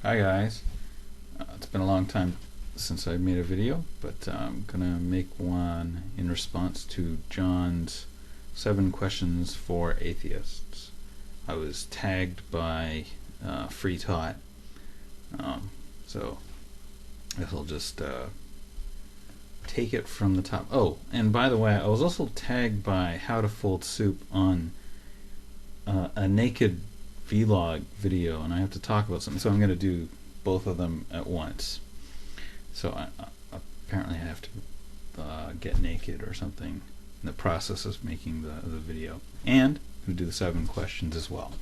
Hi guys, it's been a long time since I made a video, but I'm gonna make one in response to John's 7 questions for atheists. I was tagged by Free Thought, so I guess I'll just take it from the top. Oh, and by the way, I was also tagged by How to Fold Soup on a naked vlog video, and I have to talk about something, so I'm going to do both of them at once. So I apparently I have to get naked or something in the process of making the video, and I'm going to do the 7 questions as well.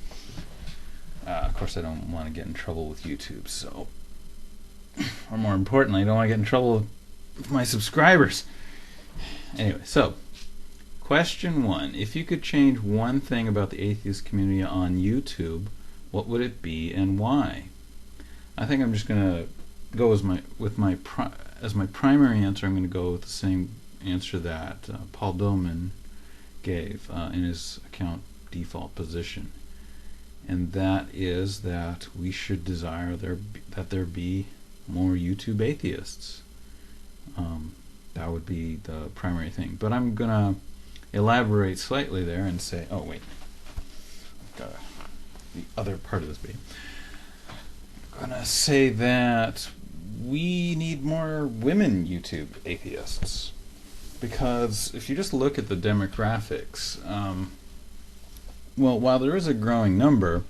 Of course, I don't want to get in trouble with YouTube, so, or more importantly, I don't want to get in trouble with my subscribers. Anyway, so question 1. If you could change one thing about the atheist community on YouTube, what would it be and why? I think I'm just going to go as my primary answer. I'm going to go with the same answer that Paul Billman gave in his account default position, and that is that we should desire that there be more YouTube atheists. That would be the primary thing. But I'm going to elaborate slightly there and say, oh wait, I've got the other part of this video. I'm going to say that we need more women YouTube atheists, because if you just look at the demographics, well, while there is a growing number,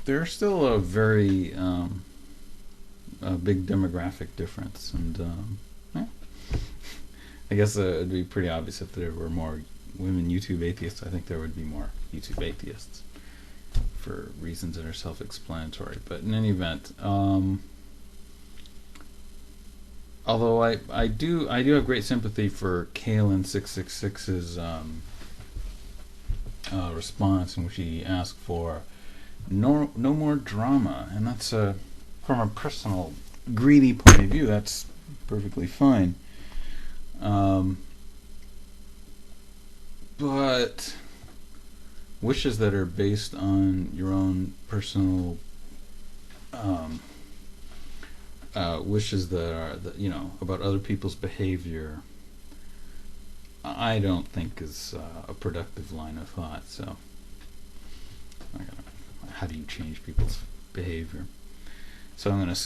there's still a very a big demographic difference, and I guess it'd be pretty obvious if there were more women YouTube atheists. I think there would be more YouTube atheists for reasons that are self-explanatory. But in any event, although I do have great sympathy for Kalen666's response, in which he asked for no more drama, and that's from a personal greedy point of view, that's perfectly fine. But wishes that are based on your own personal wishes that are about other people's behavior, I don't think is a productive line of thought. So how do you change people's behavior? So I'm going to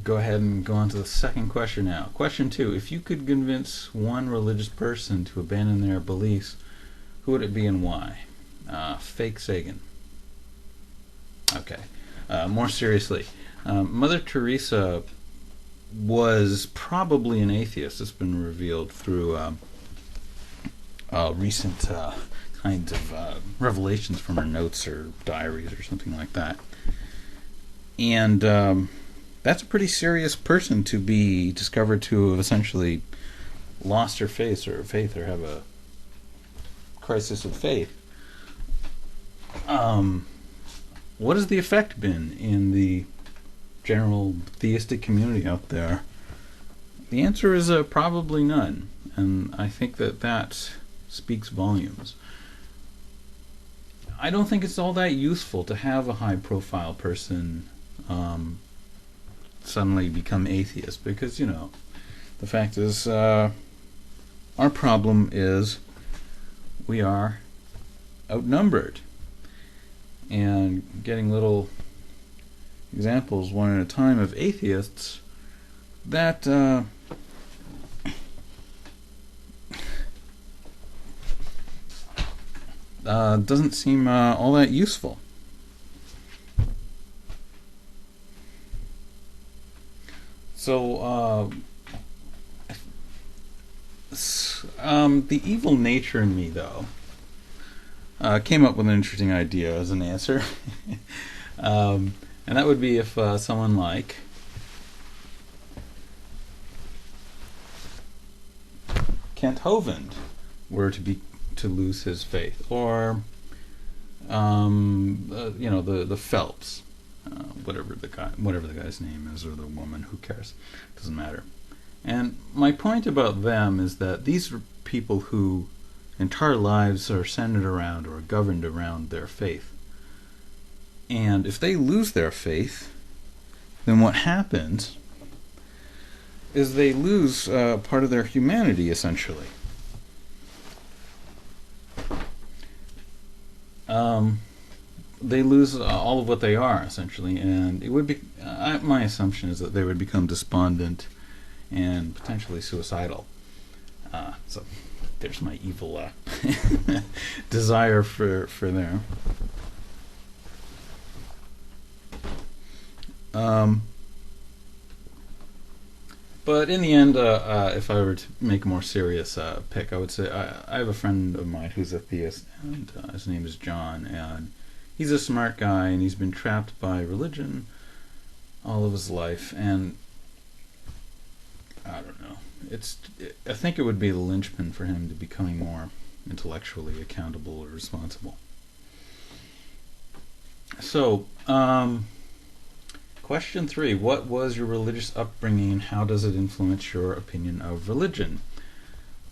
go ahead and go on to the second question now. Question 2. If you could convince one religious person to abandon their beliefs, who would it be and why? Fake Sagan. Okay. More seriously, Mother Teresa was probably an atheist. It's been revealed through recent kinds of revelations from her notes or diaries or something like that. And that's a pretty serious person to be discovered to have essentially lost her faith or have a crisis of faith. What has the effect been in the general theistic community out there? The answer is probably none, and I think that speaks volumes. I don't think it's all that useful to have a high-profile person suddenly become atheist, because the fact is our problem is we are outnumbered, and getting little examples one at a time of atheists that doesn't seem all that useful. So the evil nature in me, though, came up with an interesting idea as an answer. And that would be if someone like Kent Hovind were to lose his faith, or the Phelps, whatever the guy's name is, or the woman, who cares? Doesn't matter. And my point about them is that these are people who entire lives are centered around or governed around their faith. And if they lose their faith, then what happens is they lose part of their humanity, essentially. They lose all of what they are, essentially, and it would be. My assumption is that they would become despondent and potentially suicidal. So there's my evil desire for there. But in the end, if I were to make a more serious pick, I would say I have a friend of mine who's a theist, and his name is John, and he's a smart guy, and he's been trapped by religion all of his life, and I don't know. I think it would be the linchpin for him to becoming more intellectually accountable or responsible. So, question 3. What was your religious upbringing, and how does it influence your opinion of religion?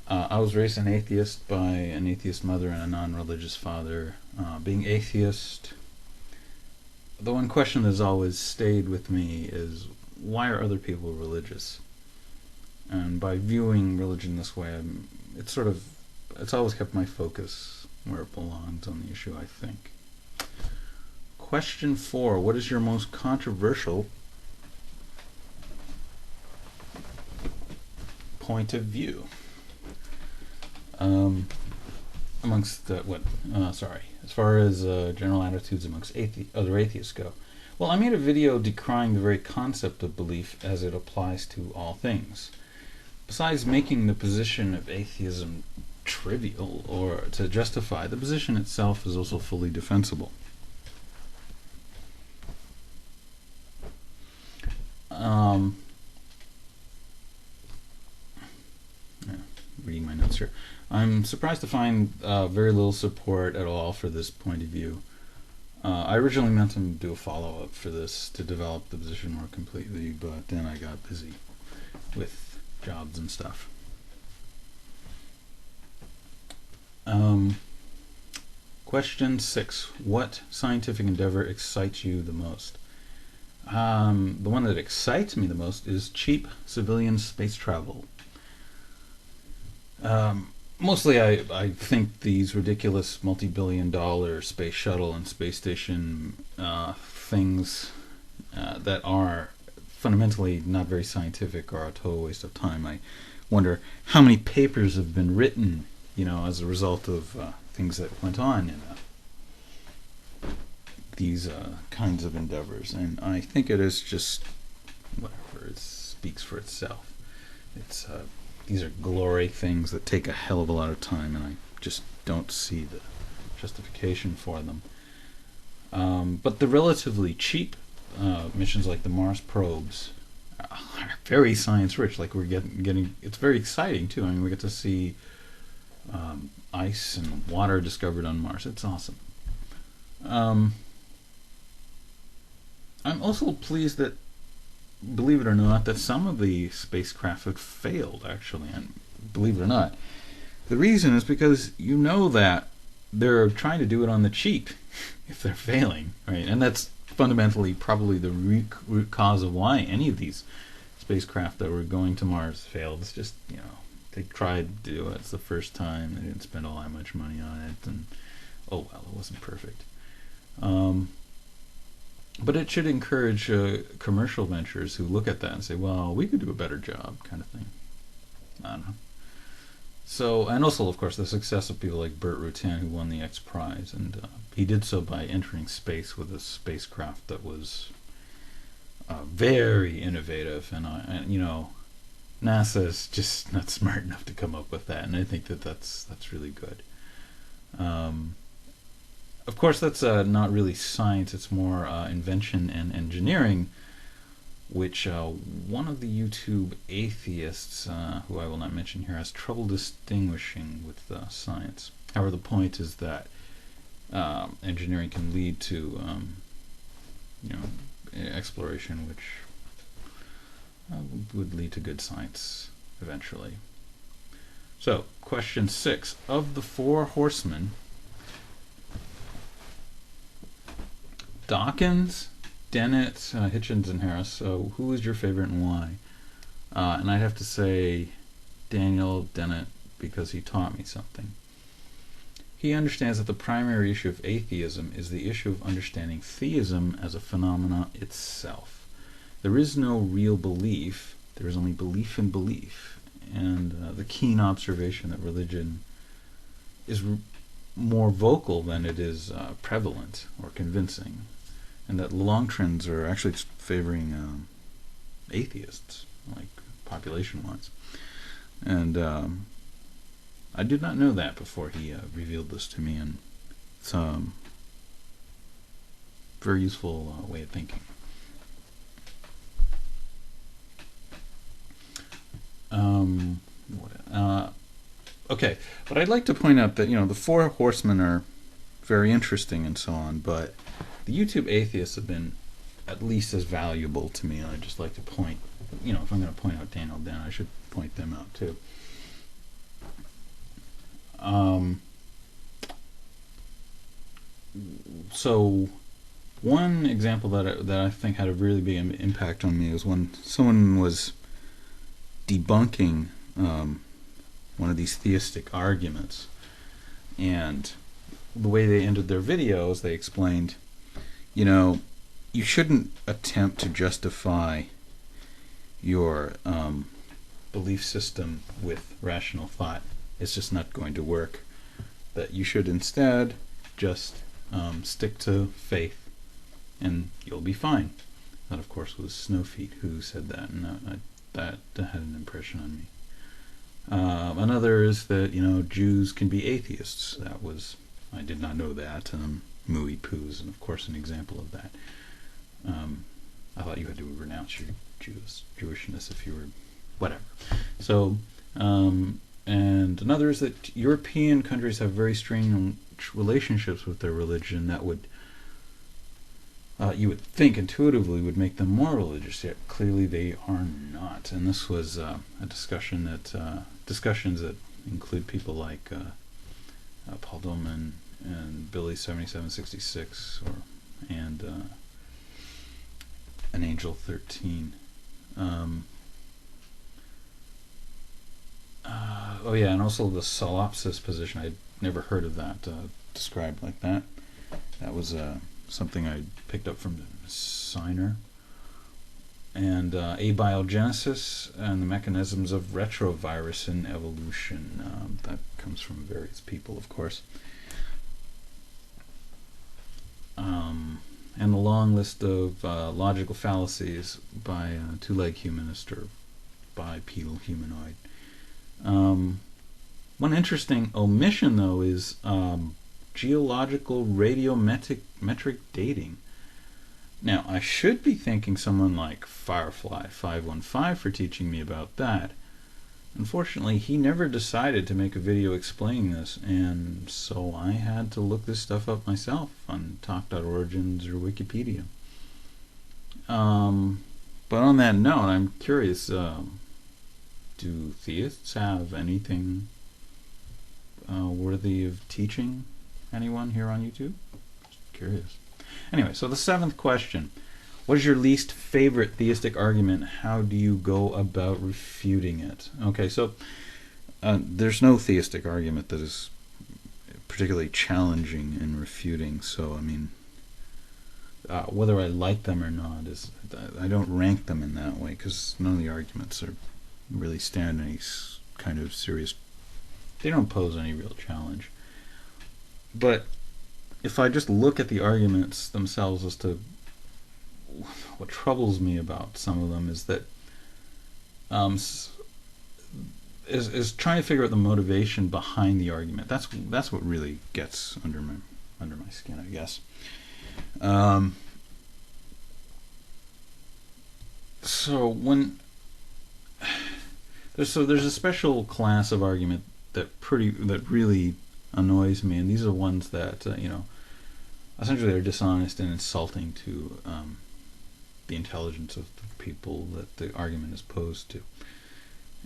I was raised an atheist by an atheist mother and a non-religious father. Being atheist, the one question that's always stayed with me is, why are other people religious? And by viewing religion this way, it's always kept my focus where it belongs on the issue, I think. Question 4. What is your most controversial point of view? As far as general attitudes amongst other atheists go. Well, I made a video decrying the very concept of belief as it applies to all things. Besides making the position of atheism trivial or to justify, the position itself is also fully defensible. Reading my notes here. I'm surprised to find very little support at all for this point of view. I originally meant to do a follow-up for this to develop the position more completely, but then I got busy with jobs and stuff. Question 6. What scientific endeavor excites you the most? The one that excites me the most is cheap civilian space travel. Mostly I think these ridiculous multi-billion-dollar space shuttle and space station things that are fundamentally not very scientific are a total waste of time. I wonder how many papers have been written, as a result of things that went on in these kinds of endeavors. And I think it is just whatever. It speaks for itself. These are glory things that take a hell of a lot of time, and I just don't see the justification for them. But the relatively cheap missions like the Mars probes are very science-rich. Like we're getting, it's very exciting too. I mean, we get to see ice and water discovered on Mars. It's awesome. I'm also pleased that, believe it or not, that some of the spacecraft had failed, actually, and believe it or not. The reason is because that they're trying to do it on the cheap if they're failing, right? And that's fundamentally probably the root cause of why any of these spacecraft that were going to Mars failed. It's just, they tried to do it. It's the first time. They didn't spend all that much money on it, and oh well, it wasn't perfect. But it should encourage commercial ventures who look at that and say, well, we could do a better job, kind of thing. I don't know. So, and also, of course, the success of people like Burt Rutan, who won the X Prize, and he did so by entering space with a spacecraft that was very innovative, and NASA is just not smart enough to come up with that, and I think that's really good. Of course, that's not really science, it's more invention and engineering, which one of the YouTube atheists, who I will not mention here, has trouble distinguishing with science. However, the point is that engineering can lead to exploration, which would lead to good science eventually. So, question 6. Of the 4 horsemen, Dawkins, Dennett, Hitchens and Harris, so who is your favorite and why? And I'd have to say Daniel Dennett, because he taught me something. He understands that the primary issue of atheism is the issue of understanding theism as a phenomenon itself. There is no real belief, there is only belief in belief. And the keen observation that religion is more vocal than it is prevalent or convincing, and that long trends are actually favoring atheists, like population-wise. And I did not know that before he revealed this to me, and it's a very useful way of thinking. Okay, but I'd like to point out that, the 4 horsemen are very interesting and so on, but the YouTube atheists have been at least as valuable to me, and I'd just like to point, if I'm going to point out Daniel Dennett, I should point them out too. So one example that I think had a really big impact on me was when someone was debunking one of these theistic arguments, and the way they ended their videos, they explained, you shouldn't attempt to justify your belief system with rational thought. It's just not going to work. That you should instead just stick to faith and you'll be fine. That, of course, was Snowfeet who said that, and that had an impression on me. Another is that, Jews can be atheists. I did not know that. Mooey Poos, and of course an example of that. I thought you had to renounce your Jewishness if you were whatever. So, and another is that European countries have very strange relationships with their religion that would, you would think intuitively, would make them more religious, yet clearly they are not. And this was a discussions that include people like Paul Dolman and Billy 7766, and an Angel 13. Oh yeah, and also the solipsis position. I'd never heard of that described like that. That was something I picked up from Signer. And abiogenesis and the mechanisms of retrovirus in evolution. That comes from various people, of course. And the long list of logical fallacies by a two-leg humanist or bipedal humanoid. One interesting omission, though, is geological radiometric dating. Now, I should be thanking someone like Firefly 515 for teaching me about that. Unfortunately, he never decided to make a video explaining this, and so I had to look this stuff up myself on talk.origins or Wikipedia. But on that note, I'm curious, do theists have anything worthy of teaching anyone here on YouTube? Just curious. Anyway, so the 7th question. What is your least favorite theistic argument? How do you go about refuting it? Okay, so there's no theistic argument that is particularly challenging in refuting. So, I mean, whether I like them or not, I don't rank them in that way, because none of the arguments really stand any kind of serious... They don't pose any real challenge. But if I just look at the arguments themselves as to what troubles me about some of them is that is trying to figure out the motivation behind the argument. That's what really gets under my skin, I guess. So there's a special class of argument that really annoys me, and these are ones that essentially they're dishonest and insulting to the intelligence of the people that the argument is posed to.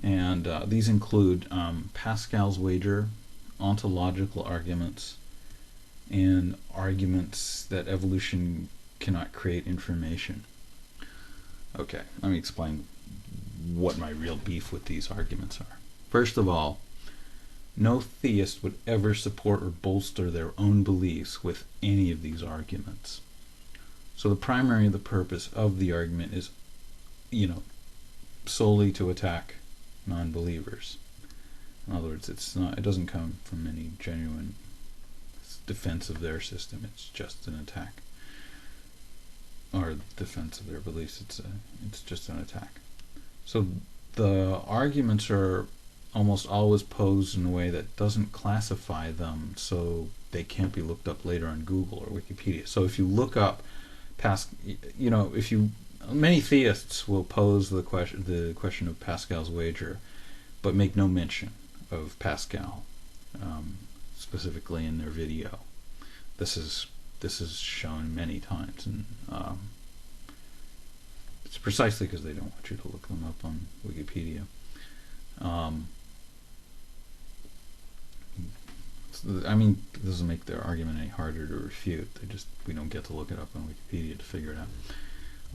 And these include Pascal's wager, ontological arguments, and arguments that evolution cannot create information. Okay, let me explain what my real beef with these arguments are. First of all, no theist would ever support or bolster their own beliefs with any of these arguments. So the purpose of the argument is, solely to attack non-believers. In other words, it doesn't come from any genuine defense of their system. It's just an attack, or defense of their beliefs. It's just an attack. So the arguments are almost always posed in a way that doesn't classify them, so they can't be looked up later on Google or Wikipedia. So if you look up many theists will pose the question of Pascal's wager, but make no mention of Pascal specifically in their video. This is shown many times, and it's precisely because they don't want you to look them up on Wikipedia. It doesn't make their argument any harder to refute. We don't get to look it up on Wikipedia to figure it out,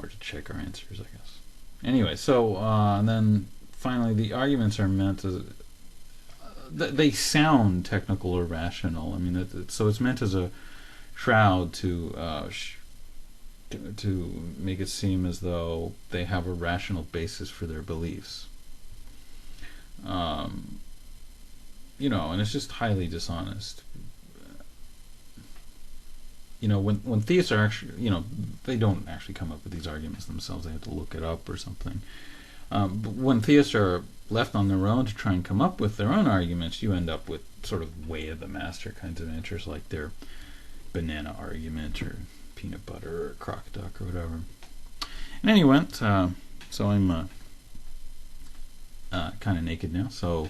or to check our answers, I guess. Anyway, so and then finally, the arguments are meant as they sound technical or rational. So it's meant as a shroud to make it seem as though they have a rational basis for their beliefs. And it's just highly dishonest. When theists are actually, they don't actually come up with these arguments themselves. They have to look it up or something. But when theists are left on their own to try and come up with their own arguments, you end up with sort of way of the master kinds of answers, like their banana argument or peanut butter or crock duck or whatever. In any event, so I'm kind of naked now, so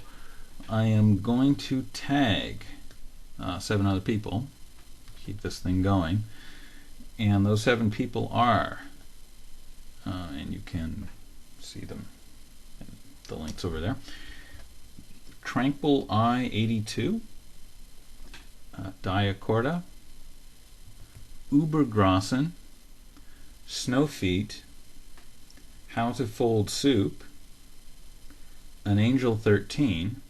I am going to tag 7 other people, keep this thing going, and those 7 people are, and you can see them, the links over there, Tranquil Eye 82, Diacorda, Ubergrossen, Snowfeet, How to Fold Soup, An Angel 13,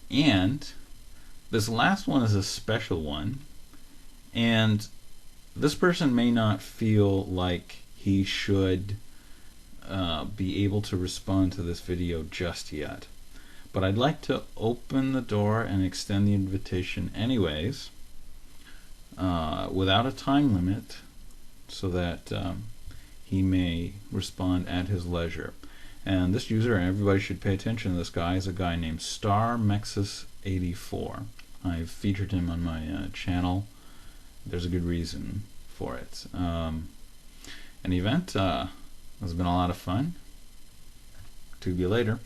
and this last one is a special one, and this person may not feel like he should be able to respond to this video just yet, but I'd like to open the door and extend the invitation anyways, without a time limit, so that he may respond at his leisure. And this user, and everybody should pay attention to this guy, is a guy named StarMexus84. I've featured him on my channel. There's a good reason for it. An event has been a lot of fun. To you later.